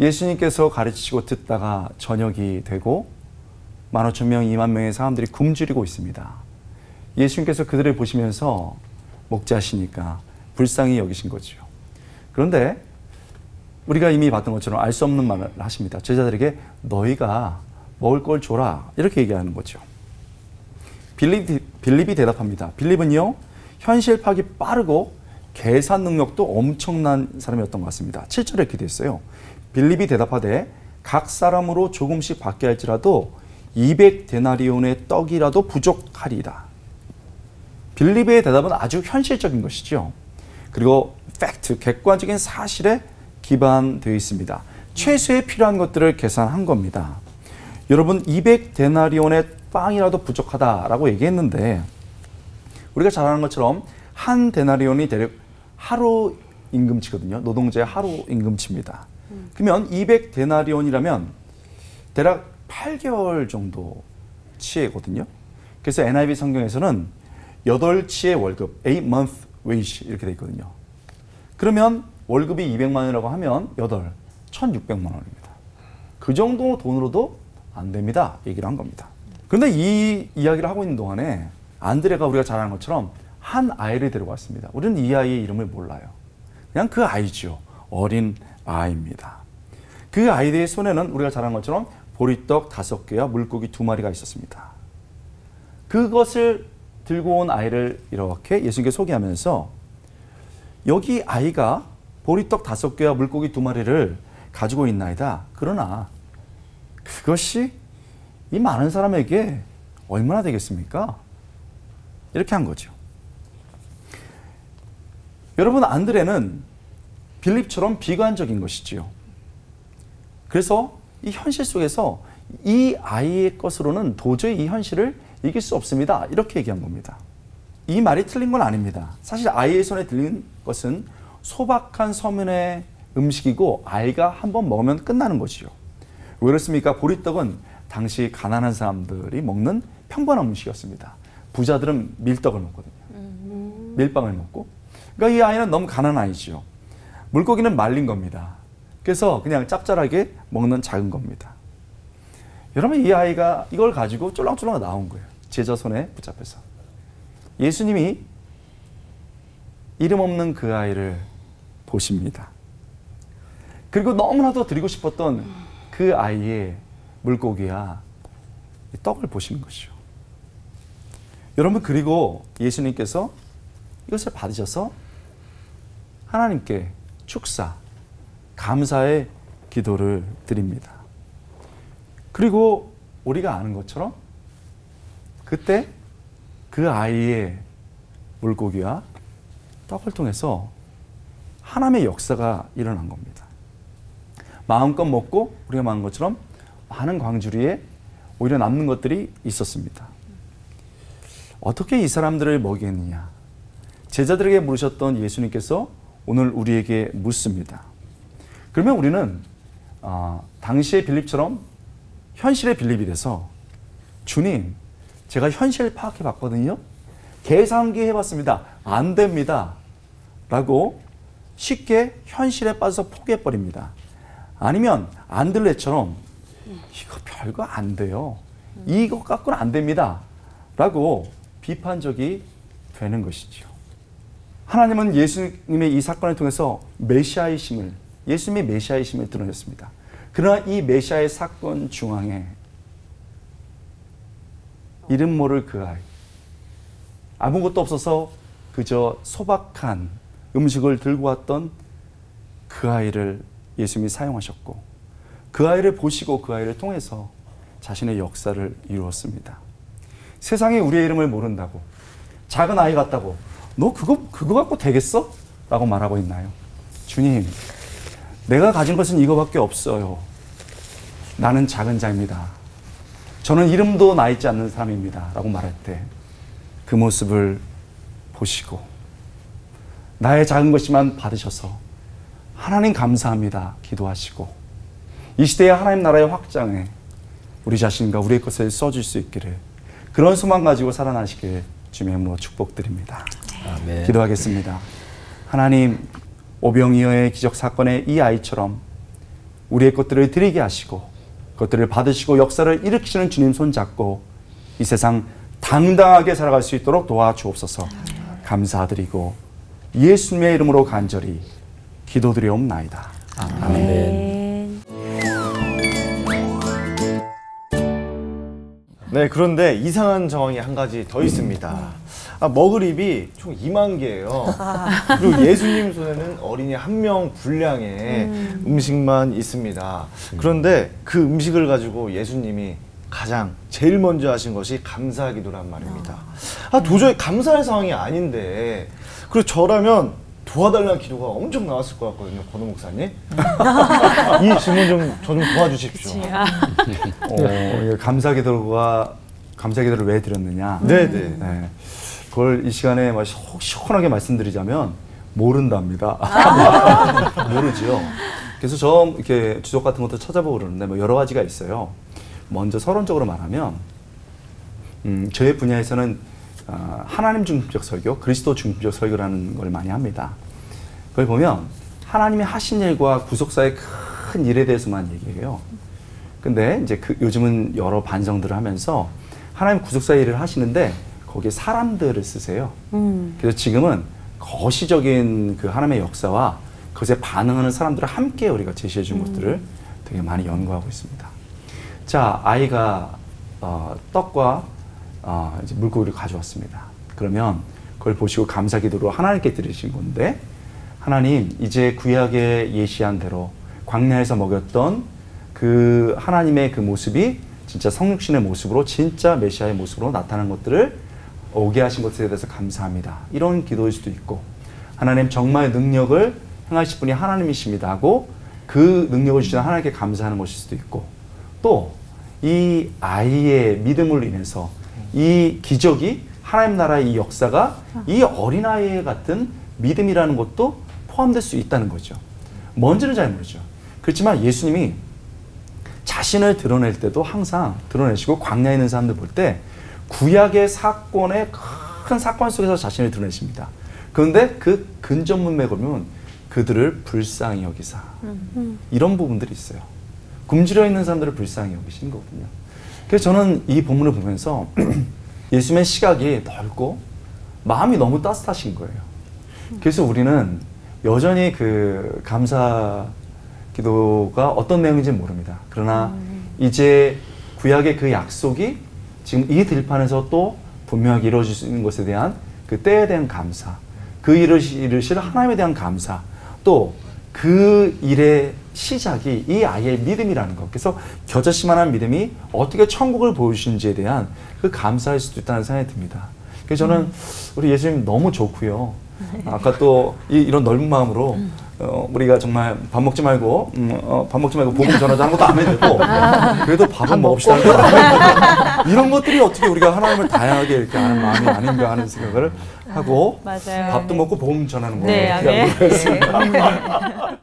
예수님께서 가르치시고 듣다가 저녁이 되고 15,000명, 20,000명의 사람들이 굶주리고 있습니다. 예수님께서 그들을 보시면서 목자시니까 불쌍히 여기신 거죠. 그런데 우리가 이미 봤던 것처럼 알 수 없는 말을 하십니다. 제자들에게 너희가 먹을 걸 줘라 이렇게 얘기하는 거죠. 빌립이 대답합니다. 빌립은요, 현실 파악이 빠르고 계산 능력도 엄청난 사람이었던 것 같습니다. 7절에 이렇게 됐어요. 빌립이 대답하되 각 사람으로 조금씩 받게 할지라도 200데나리온의 떡이라도 부족하리라. 빌립의 대답은 아주 현실적인 것이죠. 그리고 팩트, 객관적인 사실에 기반되어 있습니다. 최소의 필요한 것들을 계산한 겁니다. 여러분, 200데나리온의 빵이라도 부족하다라고 얘기했는데 우리가 잘 아는 것처럼 한 데나리온이 대략 하루 임금치거든요. 노동자의 하루 임금치입니다. 그러면 200데나리온이라면 대략 8개월 정도 치거든요. 그래서 NIV 성경에서는 8치의 월급, 8month wage 이렇게 돼 있거든요. 그러면 월급이 200만 원이라고 하면 1,600만 원입니다. 그 정도 돈으로도 안 됩니다. 얘기를 한 겁니다. 그런데 이 이야기를 하고 있는 동안에 안드레가 우리가 잘 아는 것처럼 한 아이를 데려왔습니다. 우리는 이 아이의 이름을 몰라요. 그냥 그 아이죠. 어린 아이입니다. 그 아이의 손에는 우리가 잘 아는 것처럼 보리떡 5개와 물고기 2마리가 있었습니다. 그것을 들고 온 아이를 이렇게 예수님께 소개하면서 여기 아이가 보리떡 5개와 물고기 2마리를 가지고 있나이다. 그러나 그것이 이 많은 사람에게 얼마나 되겠습니까? 이렇게 한 거죠. 여러분, 안드레는 빌립처럼 비관적인 것이지요. 그래서 이 현실 속에서 이 아이의 것으로는 도저히 이 현실을 이길 수 없습니다. 이렇게 얘기한 겁니다. 이 말이 틀린 건 아닙니다. 사실 아이의 손에 들린 것은 소박한 서민의 음식이고 아이가 한번 먹으면 끝나는 것이요. 왜 그렇습니까? 보리떡은 당시 가난한 사람들이 먹는 평범한 음식이었습니다. 부자들은 밀떡을 먹거든요. 밀빵을 먹고. 그러니까 이 아이는 너무 가난한 아이죠. 물고기는 말린 겁니다. 그래서 그냥 짭짤하게 먹는 작은 겁니다. 여러분, 이 아이가 이걸 가지고 쫄랑쫄랑 나온 거예요. 제자 손에 붙잡혀서. 예수님이 이름 없는 그 아이를 보십니다. 그리고 너무나도 드리고 싶었던 그 아이의 물고기와 떡을 보시는 것이죠. 여러분, 그리고 예수님께서 이것을 받으셔서 하나님께 축사, 감사의 기도를 드립니다. 그리고 우리가 아는 것처럼 그때 그 아이의 물고기와 떡을 통해서 하나님의 역사가 일어난 겁니다. 마음껏 먹고 우리가 말한 것처럼 많은 광주리에 오히려 남는 것들이 있었습니다. 어떻게 이 사람들을 먹이겠느냐? 제자들에게 물으셨던 예수님께서 오늘 우리에게 묻습니다. 그러면 우리는 당시의 빌립처럼 현실의 빌립이 돼서 주님, 제가 현실 파악해 봤거든요. 계산기 해봤습니다. 안 됩니다. 라고 쉽게 현실에 빠져서 포기해 버립니다. 아니면 안들레처럼 이거 별거 안 돼요. 이거 갖고는 안 됩니다. 라고 비판적이 되는 것이죠. 하나님은 예수님의 이 사건을 통해서 메시아이심을, 예수님의 메시아이심을 드러냈습니다. 그러나 이 메시아의 사건 중앙에 이름 모를 그 아이, 아무것도 없어서 그저 소박한 음식을 들고 왔던 그 아이를 예수님이 사용하셨고, 그 아이를 보시고 그 아이를 통해서 자신의 역사를 이루었습니다. 세상에 우리의 이름을 모른다고, 작은 아이 같다고, 너 그거 갖고 되겠어? 라고 말하고 있나요? 주님, 내가 가진 것은 이거밖에 없어요. 나는 작은 자입니다. 저는 이름도 나 있지 않는 사람입니다. 라고 말할 때 그 모습을 보시고 나의 작은 것이만 받으셔서 하나님 감사합니다 기도하시고 이 시대의 하나님 나라의 확장에 우리 자신과 우리의 것을 써줄 수 있기를, 그런 소망 가지고 살아나시길 주님의 이름으로 축복드립니다. 아멘. 기도하겠습니다. 하나님, 오병이어의 기적 사건의 이 아이처럼 우리의 것들을 드리게 하시고 그것들을 받으시고 역사를 일으키시는 주님 손잡고 이 세상 당당하게 살아갈 수 있도록 도와주옵소서. 감사드리고 예수님의 이름으로 간절히 기도드리옵나이다. 아멘. 네, 그런데 이상한 정황이 한 가지 더 있습니다. 먹을입이 총 2만 개예요. 그리고 예수님 손에는 어린이 한 명 분량의 음식만 있습니다. 그런데 그 음식을 가지고 예수님이 제일 먼저 하신 것이 감사 기도란 말입니다. 도저히 감사할 상황이 아닌데, 그리고 저라면 도와달라는 기도가 엄청 나왔을 것 같거든요, 권호 목사님. 이 질문 저 좀 도와주십시오. 감사 기도를 왜 드렸느냐? 네네. 네. 그걸 이 시간에 시원하게 말씀드리자면 모른답니다. 모르지요. 그래서 저 이렇게 주석 같은 것도 찾아보고 그러는데 뭐 여러 가지가 있어요. 먼저 서론적으로 말하면 저의 분야에서는 하나님 중심적 설교, 그리스도 중심적 설교라는 걸 많이 합니다. 그걸 보면 하나님이 하신 일과 구속사의 큰 일에 대해서만 얘기해요. 근데 이제 요즘은 여러 반성들을 하면서 하나님 구속사의 일을 하시는데 거기에 사람들을 쓰세요. 그래서 지금은 거시적인 그 하나님의 역사와 그것에 반응하는 사람들을 함께 우리가 제시해 준 것들을 되게 많이 연구하고 있습니다. 자, 아이가 떡과 이제 물고기를 가져왔습니다. 그러면 그걸 보시고 감사 기도로 하나님께 드리신 건데, 하나님 이제 구약에 예시한 대로 광야에서 먹였던 그 하나님의 그 모습이 진짜 성육신의 모습으로, 진짜 메시아의 모습으로 나타난 것들을 오게 하신 것에 대해서 감사합니다. 이런 기도일 수도 있고, 하나님 정말 능력을 행하실 분이 하나님이십니다 하고 그 능력을 주신 하나님께 감사하는 것일 수도 있고, 또 이 아이의 믿음으로 인해서 이 기적이, 하나님 나라의 이 역사가 이 어린아이 같은 믿음이라는 것도 포함될 수 있다는 거죠. 뭔지는 잘 모르죠. 그렇지만 예수님이 자신을 드러낼 때도 항상 드러내시고, 광야에 있는 사람들 볼 때 구약의 사건의 큰 사건 속에서 자신을 드러내십니다. 그런데 그 근접 문맥을 보면 그들을 불쌍히 여기사, 이런 부분들이 있어요. 굶주려 있는 사람들을 불쌍히 여기신 거거든요. 그래서 저는 이 본문을 보면서 예수님의 시각이 넓고 마음이 너무 따뜻하신 거예요. 그래서 우리는 여전히 그 감사 기도가 어떤 내용인지는 모릅니다. 그러나 이제 구약의 그 약속이 지금 이 들판에서 또 분명하게 이루어지는 것에 대한 그 때에 대한 감사, 그 일을 이루실 하나님에 대한 감사, 또 그 일의 시작이 이 아이의 믿음이라는 것. 그래서 겨자씨만한 믿음이 어떻게 천국을 보여주신지에 대한 그 감사할 수도 있다는 생각이 듭니다. 그래서 저는 우리 예수님 너무 좋고요. 아까 또 이런 넓은 마음으로 우리가 정말 밥 먹지 말고 복음 전하자 하는 것도 안 해도 되고, 그래도 밥은 먹읍시다 하는 것도 안 해도 이런 것들이 어떻게 우리가 하나님을 다양하게 이렇게 아는 마음이 아닌가 하는 생각을 하고, 맞아요. 밥도 먹고 복음 전하는 거예요. 네, 아멘.